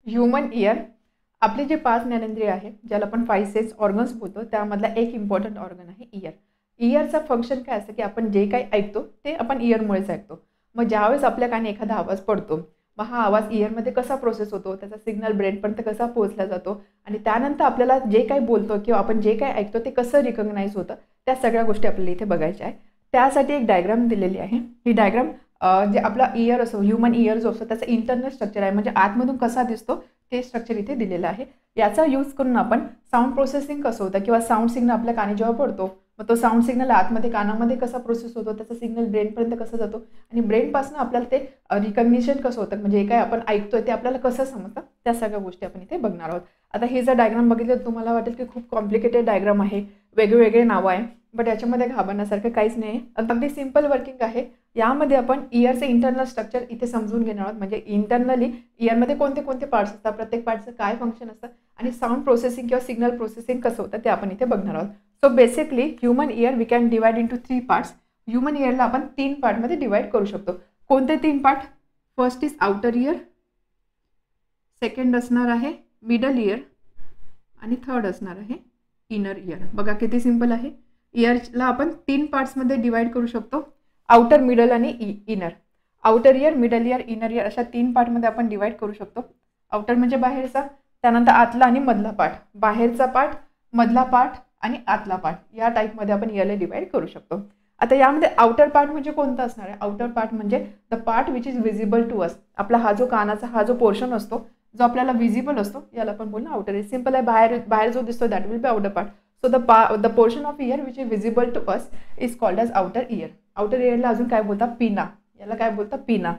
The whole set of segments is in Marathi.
ह्यूमन इयर आपले जे 5 ज्ञानेंद्रिय आहे, ज्याला आपण 5 सेन्स ऑर्गन्स बोलतो, त्यामधला एक इम्पॉर्टंट ऑर्गन आहे इयर. इयरचा फंक्शन काय असतं की आपण जे काही ऐकतो ते आपण इयरमुळेच ऐकतो. मग ज्यावेळेस आपल्या कानी एखादा आवाज पडतो, मग हा आवाज इयरमध्ये कसा प्रोसेस होतो, त्याचा सिग्नल ब्रेनपर्यंत कसा पोहोचला जातो आणि त्यानंतर आपल्याला जे काही बोलतो किंवा आपण जे काही ऐकतो ते कसं रिकग्नाइज होतं, त्या सगळ्या गोष्टी आपल्याला इथे बघायच्या आहे. त्यासाठी एक डायग्राम दिलेली आहे. ही डायग्राम जे आपला इयर असो, ह्यूमन इयर जो असतो त्याचं इंटरनल स्ट्रक्चर आहे, म्हणजे आतमधून कसा दिसतो ते स्ट्रक्चर इथे दिलेलं आहे. याचा यूज करून आपण साऊंड प्रोसेसिंग कसं होतं किंवा साऊंड सिग्नल आपल्या कानी जेव्हा पडतो, मग तो साऊंड सिग्नल आतमध्ये कानामध्ये कसा प्रोसेस होतो, त्याचा सिग्नल ब्रेनपर्यंत कसा जातो आणि ब्रेनपासून आपल्याला ते रिकग्निशन कसं होतं, म्हणजे काय आपण ऐकतोय ते आपल्याला कसं समजतं, त्या सगळ्या गोष्टी आपण इथे बघणार आहोत. आता हे जर डायग्राम बघितलं तुम्हाला वाटेल की खूप कॉम्प्लिकेटेड डायग्राम आहे, वेगवेगळे नावं आहे, बट याच्यामध्ये घाबरण्यासारखं काहीच नाही. अगदी सिम्पल वर्किंग आहे. यामध्ये आपण इयरचे इंटरनल स्ट्रक्चर इथे समजून घेणार आहोत, म्हणजे इंटरनली इयरमध्ये कोणते कोणते पार्ट्स असतात, प्रत्येक पार्टचं काय फंक्शन असतं आणि साऊंड प्रोसेसिंग किंवा सिग्नल प्रोसेसिंग कसं होतं ते आपण इथे बघणार आहोत. So basically human ear we can divide into 3 parts. Human इयरला आपण 3 पार्टमध्ये डिवाइड करू शकतो. कोणते 3 part? First is outer ear, second असणार आहे मिडल इयर आणि थर्ड असणार आहे इनर इयर. बघा किती सिंपल आहे. इयरला आपण 3 पार्ट्समध्ये डिवाइड करू शकतो, आउटर, मिडल आणि inner. Outer year, middle year, inner year अशा 3 पार्टमध्ये आपण डिवाइड करू शकतो. आउटर म्हणजे बाहेरचा, त्यानंतर आतला आणि मधला पार्ट, बाहेरचा पार्ट, मधला पार्ट आणि आतला पार्ट, या टाईपमध्ये आपण इयरला डिवाइड करू शकतो. आता यामध्ये आउटर पार्ट म्हणजे कोणता असणार आहे? आउटर पार्ट म्हणजे the part which is visible to us. आपला हा जो कानाचा हा जो पोर्शन असतो जो आपल्याला विजिबल असतो याला आपण बोलणं आउटर इयर. सिंपल आहे, बाहेर जो दिसतो that will be outer part. So the portion of ear which is visible to us is called as outer ear. Outer इयरला अजून काय बोलतात? पिना. याला काय बोलतात? पिना.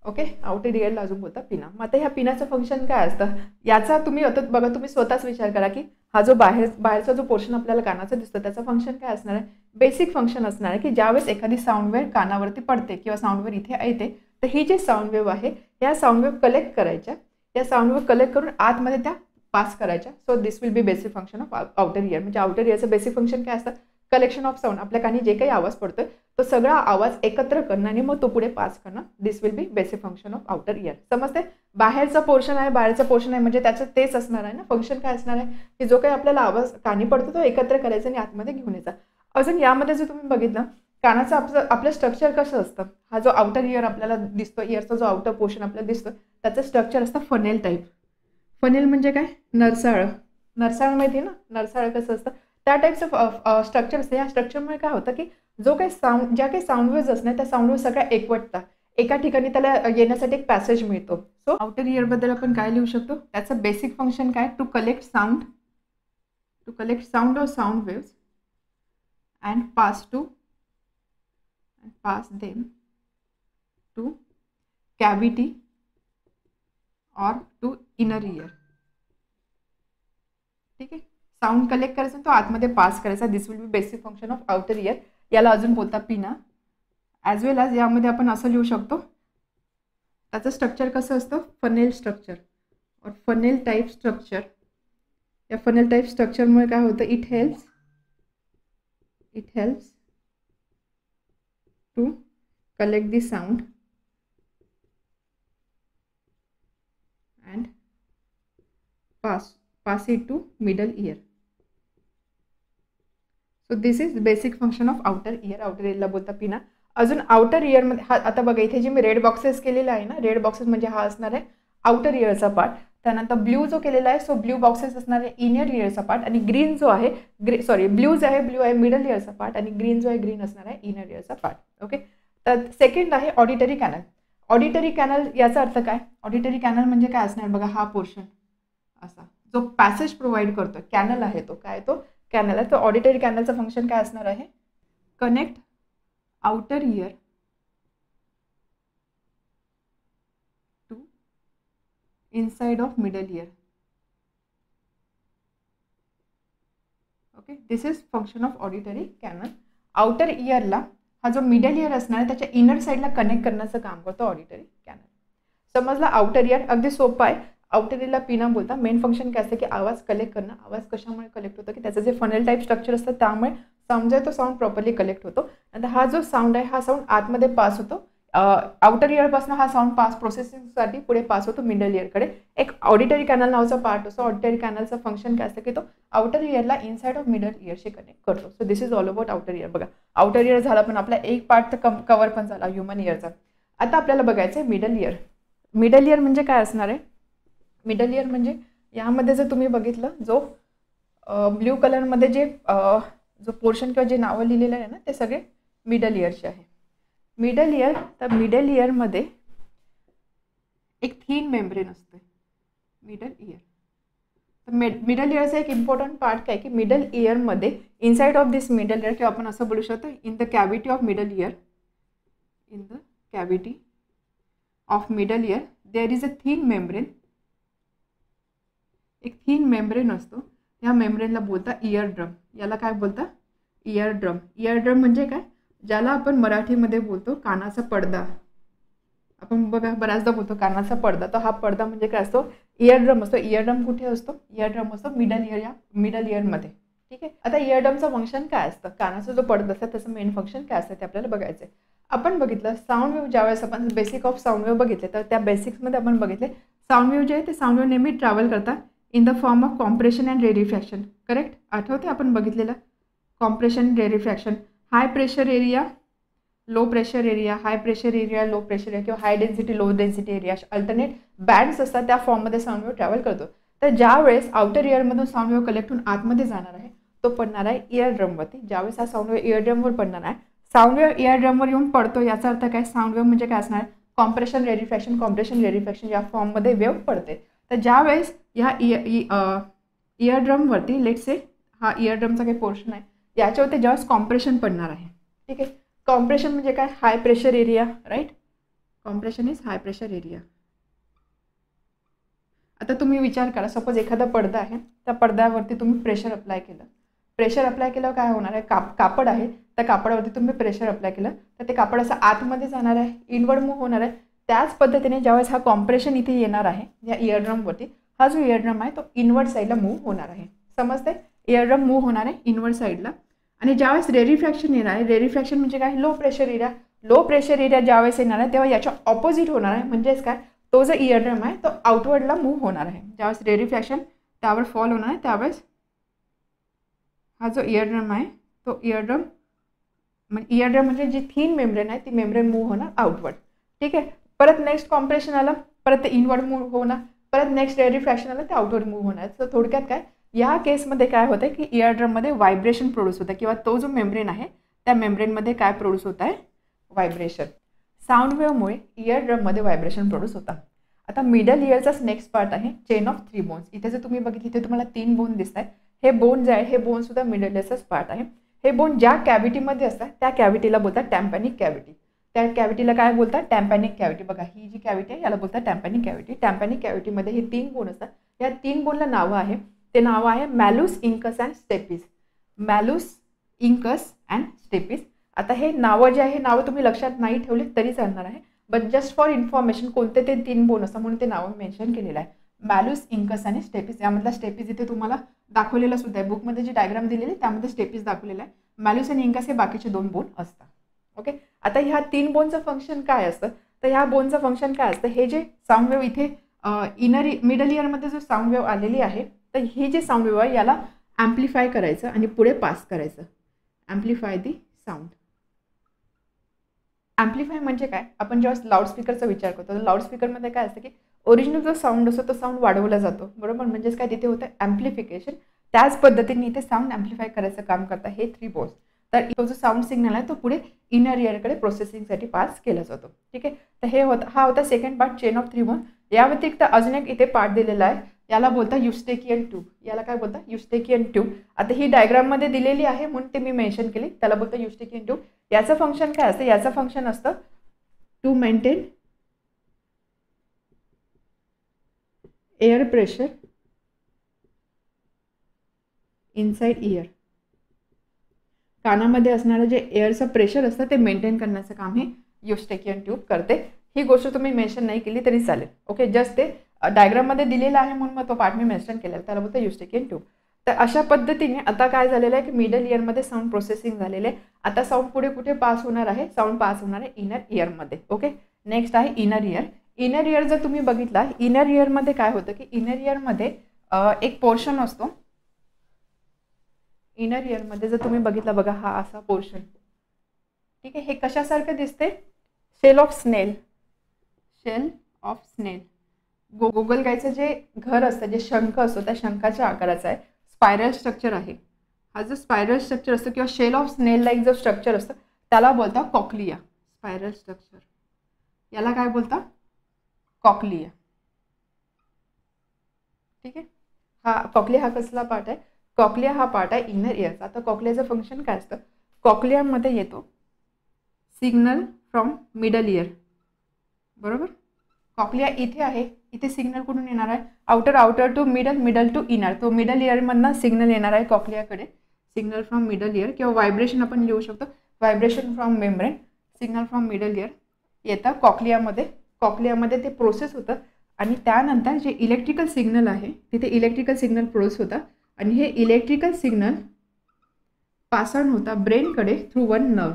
ओके, आउटर इयरला अजून बोलतात पिना. मग आता ह्या पिनाचं फंक्शन काय असतं याचा तुम्ही आता बघा, तुम्ही स्वतःच विचार करा की हा जो बाहेरचा जो पोर्शन आपल्याला कानाचा दिसतो त्याचं फंक्शन काय असणार आहे? बेसिक फंक्शन असणार आहे की ज्यावेळेस एखादी साऊंड वेव्ह कानावरती पडते किंवा साऊंड वेव्ह इथे येते, तर ही जी साऊंड वेव्ह आहे या साऊंड वेव्ह कलेक्ट करायच्या, या साऊंड वेव्ह कलेक्ट करून आतमध्ये त्या पास करायच्या. So this will be basic function of outer year. म्हणजे आउटर इयरचं बेसिक फंक्शन काय असतं? Collection of sound. आपल्या कानी जे काही आवाज पडतोय तो सगळा आवाज एकत्र करणं आणि मग तो पुढे पास करणं. This will be basic function of outer ear. समजते? बाहेरचा पोर्शन आहे, बाहेरचा पोर्शन आहे म्हणजे त्याचं तेच असणार आहे ना, फंक्शन काय असणार आहे की जो काही आपल्याला आवाज कानी पडतो तो एकत्र करायचा आणि आतमध्ये घेऊन यायचा. अजून यामध्ये जर तुम्ही बघितलं कानाचं आपलं स्ट्रक्चर कसं असतं, हा जो आउटर इयर आपल्याला दिसतो, इयरचा जो आउटर पोर्शन आपल्याला दिसतो त्याचं स्ट्रक्चर असतं फनेल टाईप. फनेल म्हणजे काय? नरसाळ. नरसाळ माहिती आहे ना, नरसाळ कसं असतं त्या टाईपचं स्ट्रक्चर असतं. या स्ट्रक्चरमुळे काय होतं की जो काही साऊंड, ज्या काही साऊंड वेव्ज असणार त्या साऊंड वेव्ह सगळ्या एकवटतात, एका ठिकाणी त्याला येण्यासाठी एक पॅसेज मिळतो. सो आउटर इयरबद्दल आपण काय लिहू शकतो? त्याचं बेसिक फंक्शन काय? To collect sound or sound waves and pass them to cavity or to inner ear. ठीक आहे, साऊंड कलेक्ट करायचा तो आतमध्ये पास करायचा. This will be basic function of outer ear. याला अजून बोलतात पिना. ॲज वेल ॲज यामध्ये आपण असं लिहू शकतो, त्याचं स्ट्रक्चर कसं असतं? फनेल स्ट्रक्चर और फनेल टाईप स्ट्रक्चर. या फनेल टाईप स्ट्रक्चरमुळे काय होतं? It helps to collect the sound and pass it to middle ear. So this is basic function of outer ear. outer ear ला बोलता पिना. अजून आउटर इयर मध्ये हा आता बघा इथे जे मी रेड बॉक्सेस केलेला आहे ना, रेड बॉक्सेस म्हणजे हा असणार आहे आउटर इयरचा पार्ट. त्यानंतर ब्ल्यू जो केलेला आहे, सो ब्ल्यू बॉक्सेस असणार आहे इनर इयरचा पार्ट आणि ग्रीन जो आहे ब्ल्यू आहे मिडल इयरचा पार्ट आणि ग्रीन जो आहे ग्रीन असणार आहे इनर इयरचा पार्ट. ओके, तर सेकंड आहे ऑडिटरी कॅनल. ऑडिटरी कॅनल याचा अर्थ काय? ऑडिटरी कॅनल म्हणजे काय असणार? बघा हा पोर्शन असा जो पॅसेज प्रोव्हाइड करतो, कॅनल आहे तो काय? तो कॅनल आहे. तर ऑडिटरी कॅनलचं फंक्शन काय असणार आहे? Connect outer ear to inside of middle ear. Okay, this is function of auditory canal. Outer इयरला हा जो मिडल इयर असणार आहे त्याच्या इनर साईडला कनेक्ट करण्याचं काम करतो ऑडिटरी कॅनल. समजला? आउटर इयर अगदी सोपं आहे. आउटर इयरला पिना बोलता. मेन फंक्शन काय असतं की आवाज कलेक्ट करणं. आवाज कशामुळे कलेक्ट होतो की त्याचं जे फनेल टाईप स्ट्रक्चर असतं त्यामुळे साऊंड जो आहे तो साऊंड प्रॉपरली कलेक्ट होतो. नंतर हा जो साऊंड आहे हा साऊंड आतमध्ये पास होतो आउटर इयरपासून हा साऊंड पास प्रोसेसिंगसाठी पुढे पास होतो मिडल इयरकडे. एक ऑडिटरी कॅनल नावाचा पार्ट असतो. ऑडिटरी कॅनलचं फंक्शन काय असतं की तो आउटर इयरला इनसाइड ऑफ मिडल इयरशी कनेक्ट करतो. So this is all about outer year. बघा आउटर इयर झाला पण आपला एक पार्ट तर कव्हर पण झाला ह्युमन इयरचा. आता आपल्याला बघायचं आहे मिडल इयर. मिडल इयर म्हणजे काय असणार आहे? मिडल इयर म्हणजे यामध्ये जर तुम्ही बघितलं जो ब्ल्यू कलरमध्ये जे जो पोर्शन किंवा जे नावं लिहिलेलं आहे ना ते सगळे मिडल इयरचे आहे. मिडल इयर, तर मिडल इयरमध्ये एक थीन मेम्ब्रेन असते मिडल इयर. तर मिडल इयरचा एक इम्पॉर्टंट पार्ट काय की मिडल इयरमध्ये inside of this middle ear किंवा आपण असं बोलू शकतो in the cavity of middle ear, in the cavity of middle ear there is a thin membrane. एक थीन मेम्ब्रेन असतो. या मेम्ब्रेनला बोलता इयर ड्रम. याला काय बोलता? Year drum. इयर ड्रम म्हणजे काय? ज्याला आपण मराठीमध्ये बोलतो कानाचा पडदा. आपण बघा बऱ्याचदा बोलतो कानाचा पडदा. तर हा पडदा म्हणजे काय असतो? इयर ड्रम असतो. इयर ड्रम कुठे असतो? इयर ड्रम असतो मिडल इयर, या मिडल इयरमध्ये. ठीक आहे. आता इयर ड्रमचं फंक्शन काय असतं? कानाचा जो पडदा असतं त्याचं मेन फंक्शन काय असतं ते आपल्याला बघायचं आहे. आपण बघितलं साऊंड वेव्ह ज्यावेळेस आपण बेसिक ऑफ साऊंड वेव्ह बघितले तर त्या बेसिक्समध्ये आपण बघितले साऊंड वेव्ह जे आहे ते साऊंड वेव्ह नेहमी ट्रॅव्हल करतात in the form of compression and rarefaction. Correct? आठवते आपण बघितलेलं compression rarefaction. High pressure area, low pressure area, high pressure area, low pressure area किंवा high density low density area alternate bands असतात त्या फॉर्ममध्ये साऊंड वेव्ह ट्रॅव्हल करतो. तर ज्यावेळेस आउटर इयरमधून साऊंड वेव्ह कलेक्ट होऊन आतमध्ये जाणार आहे तो पडणार आहे इयर ड्रमवरती. ज्यावेळेस हा साऊंड वेव्ह इयर ड्रमवर पडणार आहे, साऊंड वेव्ह इयर ड्रमवर येऊन पडतो याचा अर्थ काय? साऊंड वेव्ह म्हणजे काय असणार? कॉम्प्रेशन रेरिफॅक्शन या फॉर्ममध्ये वेव्ह पडते. तर ज्यावेळेस ह्या इयर ड्रमवरती लेट्स से हा इयर ड्रमचा काही पोर्शन आहे याच्यावरती ज्यावेळेस कॉम्प्रेशन पडणार आहे. ठीक आहे. कॉम्प्रेशन म्हणजे काय? High pressure area, right? Compression is high pressure area. आता तुम्ही विचार करा सपोज एखादा पडदा आहे, त्या पडद्यावरती तुम्ही प्रेशर अप्लाय केलं. प्रेशर अप्लाय केल्यावर काय होणार आहे? कापड आहे, त्या कापडावरती तुम्ही प्रेशर अप्लाय केलं तर ते कापड असं आतमध्ये जाणार आहे, इनवर्ड मूव्ह होणार आहे. त्याच पद्धतीने ज्यावेळेस हा कॉम्प्रेशन इथे येणार आहे या इयरड्रमवरती, हा जो इयरड्रम आहे तो इनवर्ड साईडला मूव्ह होणार आहे. समजते? इयरड्रम मूव्ह होणार आहे इनवर्ड साईडला. आणि ज्यावेळेस रेरिफॅक्शन येणार आहे, रेरिफॅक्शन म्हणजे काय? Low pressure area. Low pressure area ज्यावेळेस येणार आहे तेव्हा याच्या ऑपोजिट होणार आहे. म्हणजेच काय? तो जो इयरड्रम आहे तो आउटवर्डला मूव्ह होणार आहे. ज्यावेळेस रेरिफॅक्शन त्यावर फॉल होणार आहे त्यावेळेस हा जो इयरड्रम आहे तो इयरड्रम म्हणजे जी थीन मेम्ब्रेन आहे ती मेम्ब्रेन मूव्ह होणार आउटवर्ड. ठीक आहे. परत नेक्स्ट कॉम्प्रेशन आलं, परत ते इनवर्ड मूव्ह होणार, परत नेक्स्ट रेरिफॅक्शन आलं ते आउटवर्ड मूव्ह होणार. तर थोडक्यात काय या केसमध्ये काय होतं की इयरड्रममध्ये व्हायब्रेशन प्रोड्यूस होतं किंवा तो जो मेम्ब्रेन आहे त्या मेम्ब्रेनमध्ये काय प्रोड्यूस होत आहे? व्हायब्रेशन. साऊंड वेव्हमुळे इयरड्रममध्ये व्हायब्रेशन प्रोड्यूस होता. आता मिडल इयरचाच नेक्स्ट पार्ट आहे चेन ऑफ 3 बोन्स. इथे जर तुम्ही बघितले इथे तुम्हाला 3 बोन दिसत आहेत. हे बोन जे आहे हे बोन सुद्धा मिडल इयरचाच पार्ट आहे. हे बोन ज्या कॅव्हिटीमध्ये असतात त्या कॅव्हिटीला बोलतात टॅम्पॅनिक कॅव्हिटी. त्या कॅव्हिटीला काय बोलतात? टॅम्पॅनिक कॅव्हिटी. बघा ही जी कॅव्हिटी आहे याला बोलतात टॅम्पॅनिक कॅव्हिटी. टॅम्पॅनिक कॅव्हिटीमध्ये हे 3 बोन असतात. या 3 बोनला नावं आहे. ते नाव आहे malleus, incus and stapes. Malleus, incus and stapes. आता हे नावं जे आहे हे नावं तुम्ही लक्षात नाही ठेवले तरी चालणार आहे. बट जस्ट फॉर इन्फॉर्मेशन कोणते ते 3 बोन असतात म्हणून ते नावं मेन्शन केलेलं आहे. मॅलुस, इंकस आणि स्टेपिस. यामधला स्टेपिस इथे तुम्हाला दाखवलेला सुद्धा आहे. बुकमध्ये जी डायग्राम दिलेली आहे त्यामध्ये स्टेपिस दाखवलेला आहे. मॅलुस आणि इंकस हे बाकीचे 2 बोन असतात. ओके. आता ह्या 3 बोनचं फंक्शन काय असतं? तर ह्या बोनचं फंक्शन काय असतं? हे जे साऊंड वेव्ह इथे मिडल इयरमध्ये जो साऊंड वेव्ह आलेली आहे तर ही जी साऊंड वेव्ह आहे याला ॲम्प्लिफाय करायचं आणि पुढे पास करायचं. ॲम्प्लिफाय दी साऊंड. ॲम्प्लिफाय म्हणजे काय? आपण जेव्हा लाऊडस्पीकरचा विचार करतो तर लाऊडस्पीकरमध्ये काय असतं की ओरिजिनल जो साऊंड असतो तो साऊंड वाढवला जातो. बरोबर? म्हणजेच काय तिथे होतं ॲम्प्लिफिकेशन. त्याच पद्धतीने इथे साऊंड ॲम्प्लिफाय करायचं काम करतात हे 3 बोन्स. तर तो जो साऊंड सिग्नल आहे तो पुढे इनर इयरकडे प्रोसेसिंगसाठी पास केला जातो. ठीक आहे. तर हा होता second part chain of 3 bone. या व्यतिरिक्त अजून एक इथे पार्ट दिलेला आहे. याला बोलता युस्टेकियन ट्यूब. याला काय बोलता? युस्टेकियन ट्यूब. आता ही डायग्राममध्ये दिलेली आहे म्हणून ते मी मेन्शन केली. त्याला बोलता युस्टेकियन ट्यूब. याचं फंक्शन काय असतं? याचं फंक्शन असतं to maintain air pressure inside ear. कानामध्ये असणारं जे एअरचं प्रेशर असतं ते मेंटेन करण्याचं काम हे युस्टेकियन ट्यूब करते. ही गोष्ट तुम्ही मेन्शन नाही केली तरी चालेल. ओके. जस्ट ते डायग्राममध्ये दिलेलं आहे म्हणून मग तो पार्ट मी मेन्शन केला. त्याला बोलतं युस्टेकियन ट्यूब. तर अशा पद्धतीने आता काय झालेलं आहे की मिडल इयरमध्ये साऊंड प्रोसेसिंग झालेले आहे. आता साऊंड पुढे कुठे पास होणार आहे, साऊंड पास होणार आहे इनर इयरमध्ये. ओके, नेक्स्ट आहे इनर इयर. इनर इयर जर तुम्ही बघितला, इनर इयरमध्ये काय होतं की इनर इयरमध्ये एक पोर्शन असतो. इनर इयरमध्ये जर तुम्ही बघितला बघा, हा असा पोर्शन, ठीक आहे. हे कशासारखं दिसते, शेल ऑफ स्नेल, शेल ऑफ स्नेल. गोगल गायचं जे घर असतं, जे शंख असतो त्या शंखाच्या आकाराचा आहे, स्पायरल स्ट्रक्चर आहे. हा जो स्पायरल स्ट्रक्चर असतो किंवा शेल ऑफ स्नेल लाईक जो स्ट्रक्चर असतो त्याला बोलता कॉक्लिया. स्पायरल स्ट्रक्चर याला काय बोलता, कॉक्लिया. ठीक आहे. हा कॉक्लिया हा कसला पार्ट आहे, कॉक्लिया हा पार्ट आहे इनर इयरचा. आता कॉक्लियाचं फंक्शन काय असतं, कॉक्लियामध्ये येतो सिग्नल फ्रॉम मिडल इयर, बरोबर. कॉक्लिया इथे आहे, इथे सिग्नल कुठून येणार आहे, outer to middle, middle to inner. तो मिडल इयरमधनं सिग्नल येणार आहे कॉक्लियाकडे, सिग्नल फ्रॉम मिडल इयर. किंवा व्हायब्रेशन आपण लिहू शकतो, vibration from membrane, signal from middle ear येतं कॉक्लियामध्ये. कॉक्लियामध्ये ते प्रोसेस होतं आणि त्यानंतर जे इलेक्ट्रिकल सिग्नल आहे तिथे इलेक्ट्रिकल सिग्नल प्रोसेस होता आणि हे इलेक्ट्रिकल सिग्नल पास ऑन होता ब्रेनकडे through one nerve.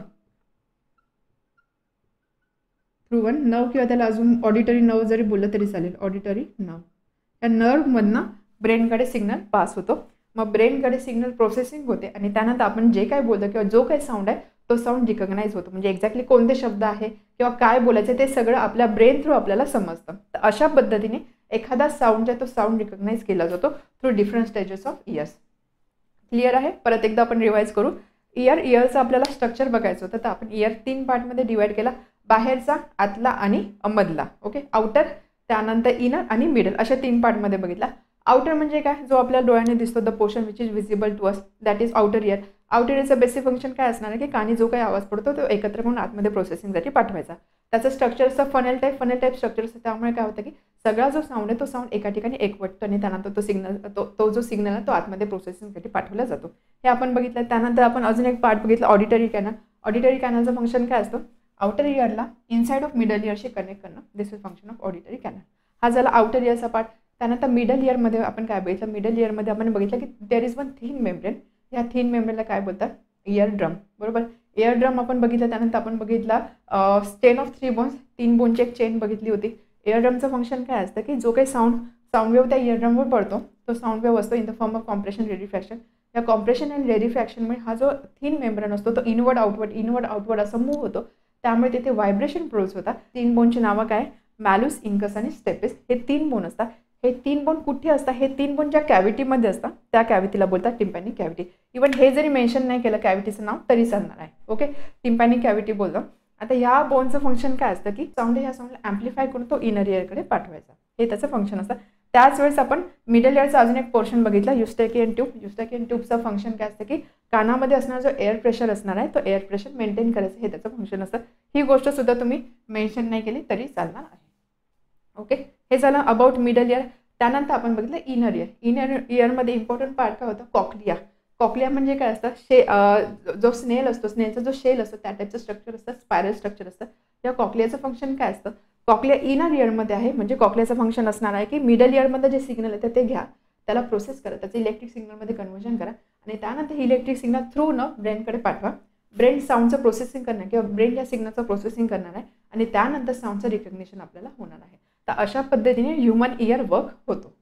Through one nerve किंवा त्याला अजून ऑडिटरी नर्व जरी बोललं तरी चालेल, ऑडिटरी नर्व. त्या नर्वमधनं ब्रेनकडे सिग्नल पास होतो. मग ब्रेनकडे सिग्नल प्रोसेसिंग होते आणि त्यानंतर आपण जे काय बोलतो किंवा जो काही साऊंड आहे तो साऊंड रिकग्नाइज होतो. म्हणजे एक्झॅक्टली कोणते शब्द आहे किंवा काय बोलायचे ते सगळं आपल्या ब्रेन थ्रू आपल्याला समजतं. तर अशा पद्धतीने एखादा साऊंड आहे तो साऊंड रिकग्नाइज केला जातो through different stages of years. Clear आहे. परत एकदा आपण रिवाइज करू. इयरचं आपल्याला स्ट्रक्चर बघायचं होतं, तर आपण इयर 3 पार्टमध्ये डिवाइड केला, बाहेरचा, आतला आणि मधला. ओके, आउटर, त्यानंतर इनर आणि मिडल अशा 3 पार्टमध्ये बघितला. आउटर म्हणजे काय, जो आपल्या डोळ्याने दिसतो, the portion which is visible to us, that is outer ear. Outer इयरचं बेसिक फंक्शन काय असणार आहे की कानी जो काही आवाज पडतो तो एकत्र करून आतमध्ये प्रोसेसिंगसाठी पाठवायचा. त्याचं स्ट्रक्चर असतं फनेल टाईप स्ट्रक्चर असतं. त्यामुळे काय होतं की सगळा जो साऊंड आहे तो साऊंड एका ठिकाणी एकवटतो आणि त्यानंतर तो सिग्नल तो जो सिग्नल आहे तो आतमध्ये प्रोसेसिंगसाठी पाठवला जातो. हे आपण बघितलं. त्यानंतर आपण अजून एक पार्ट बघितलं, ऑडिटरी कॅनल. ऑडिटरी कॅनलचं फंक्शन काय असतं, आउटर इयरला इनसाइड ऑफ मिडल इयरशी कनेक्ट करणं. This is function of auditory canal. हा झाला आउटर इयरचा पार्ट. त्यानंतर मिडल इयरमध्ये आपण काय बघितलं, मिडल इयरमध्ये आपण बघितलं की there is one thin membrane. ह्या थिन मेम्ब्रेनला काय बोलतात, इयर ड्रम, बरोबर. इयर ड्रम आपण बघितलं. त्यानंतर आपण बघितला चेन ऑफ 3 बोन्स, 3 बोनची एक चेन बघितली होती. इयर ड्रमचं फंक्शन काय असतं की जो काही साऊंड वेव्ह त्या इयर ड्रमवर पडतो तो साऊंड वेव्ह असतो in the form of compression rarefaction. या कॉम्प्रेशन अँड रेडिफ्रॅक्शनमुळे हा जो थिन मेम्ब्रेन असतो तो इनवर्ड आउटवर्ड असं मूव्ह होतो. त्यामुळे तिथे व्हायब्रेशन प्रोड्यूस होतात. 3 बोनची नावं काय, मॅलुस, इंकस आणि स्टेपिस. हे 3 बोन असतात. हे 3 बोन कुठे असतात, हे 3 बोन ज्या कॅव्हिटीमध्ये असतात त्या कॅव्हिटीला बोलतात टिम्पॅनिक कॅव्हिटी. इव्हन हे जरी मेन्शन नाही केलं कॅव्हिटीचं नाव तरी चालणार आहे. ओके, टिम्पॅनिक कॅव्हिटी बोलतो. आता ह्या बोनचं फंक्शन काय असतं की साऊंड ह्या साऊंडला ॲम्प्लिफाय करून तो इनर इयरकडे पाठवायचा, हे त्याचं फंक्शन असतं. त्याच वेळेस आपण मिडल इयरचा अजून एक पोर्शन बघितला, युस्टॅकियन ट्यूब. युस्टॅकियन ट्यूबचं फंक्शन काय असतं की कानामध्ये असणारा जो एअर प्रेशर असणार आहे तो एअर प्रेशर मेंटेन करायचं, हे त्याचं फंक्शन असतं. ही गोष्ट सुद्धा तुम्ही मेन्शन नाही केली तरी चालणार आहे. ओके, हे झालं अबाउट मिडल इयर. त्यानंतर आपण बघितलं इनर इयर. इनर इयरमध्ये इम्पॉर्टंट पार्ट काय होतं, कॉक्लिया. कॉक्लिया म्हणजे काय असतं, जो स्नेल असतो, स्नेलचा जो शेल असतो त्या टाईपचं स्ट्रक्चर असतं, स्पायरल स्ट्रक्चर असतं. या कॉक्लियाचं फंक्शन काय असतं, कॉक्लिया इनर इयरमध्ये आहे. म्हणजे कॉक्लियाचं फंक्शन असणार आहे की मिडल इयरमध्ये जे सिग्नल येतं ते घ्या, त्याला प्रोसेस करा, त्याचं इलेक्ट्रिक सिग्नलमध्ये कन्व्हर्जन करा आणि त्यानंतर इलेक्ट्रिक सिग्नल थ्रू ब्रेनकडे पाठवा. ब्रेन साऊंडचं प्रोसेसिंग करणार किंवा ब्रेन या सिग्नलचं प्रोसेसिंग करणार आहे आणि त्यानंतर साऊंडचं रिकग्निशन आपल्याला होणार आहे. तर अशा पद्धतीने ह्युमन इयर वर्क होतो.